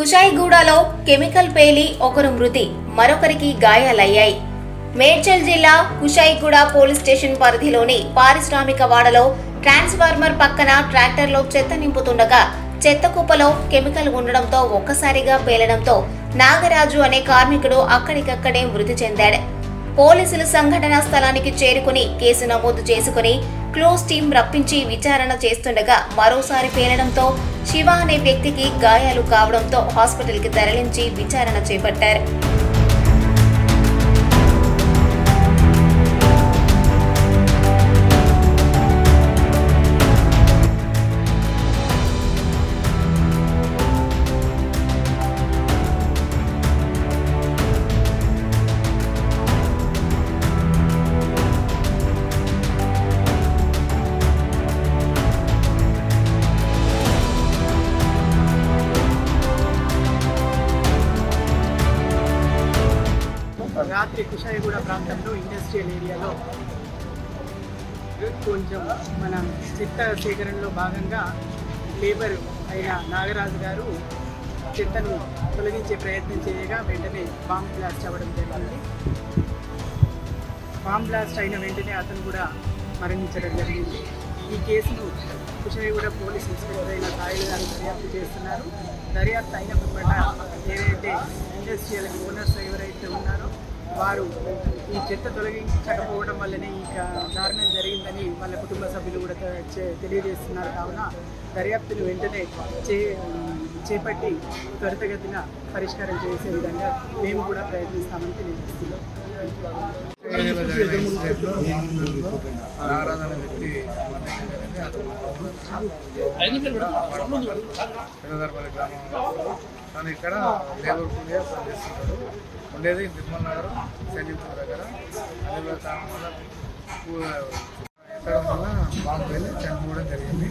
కుషాయిగూడలో chemical పేలి ఒకరు మృతి, మరొకరికి గాయాలయ్యాయి. మేడ్చల్ జిల్లా కుషాయిగూడ పోలీస్ స్టేషన్ పరిధిలోని పారిశ్రామిక వాడలో ట్రాన్స్ఫార్మర్ పక్కన ట్రాక్టర్లో చెత్త నింపుతుండగా చెత్త కుప్పలో కెమికల్ ఉండడంతో ఒక్కసారిగా పేలడంతో నాగరాజు అనే కార్మికుడు అక్కడికక్కడే మృతి చెందాడు. పోలీసులు సంఘటనా స్థలానికి చేరుకుని కేసు నమోదు చేసుకుని క్లోజ్ టీం రప్పించి విచారణ చేస్తుండగా మరోసారి పేలడంతో శివ అనే వ్యక్తికి గాయాలు కావడంతో హాస్పిటల్కి తరలించి విచారణ చేపట్టారు. రాత్రి కుషాయిగూడ ప్రాంతంలో ఇండస్ట్రియల్ ఏరియాలో కొంచెం మన చెత్త సేకరణలో భాగంగా లేబర్ అయిన నాగరాజు గారు చెత్తను తొలగించే ప్రయత్నం చేయగా వెంటనే బాంబ్ బ్లాస్ట్ అవ్వడం జరిగింది. బాంబ్ బ్లాస్ట్ అయిన వెంటనే అతను కూడా మరణించడం జరిగింది. ఈ కేసును కుషాయిగూడ పోలీస్ ఇన్స్పెక్టర్ అయిన సాయిల్ గారు దర్యాప్తు చేస్తున్నారు. దర్యాప్తు అయిన పిమ్మట ఏదైతే ఇండస్ట్రియల్ ఓనర్స్ ఎవరైతే ఉన్నారో వారు ఈ చెత్త తొలగించకపోవడం వల్లనే ఈ దారుణం జరిగిందని వాళ్ళ కుటుంబ సభ్యులు కూడా తెలియజేస్తున్నారు. కావున దర్యాప్తును వెంటనే చేపట్టి త్వరితగతిన పరిష్కారం చేసే విధంగా మేము కూడా ప్రయత్నిస్తామని తెలియజేస్తున్నాం. ఇక్కడ లేబర్ కూలిగా పనిచేస్తున్నాడు. ఉండేది నిర్మల్ నగర్ సంయుక్త దగ్గర. అదే కారణం వల్ల ఎక్కడం వల్ల బాంబు వెళ్ళి చనిపోవడం జరిగింది.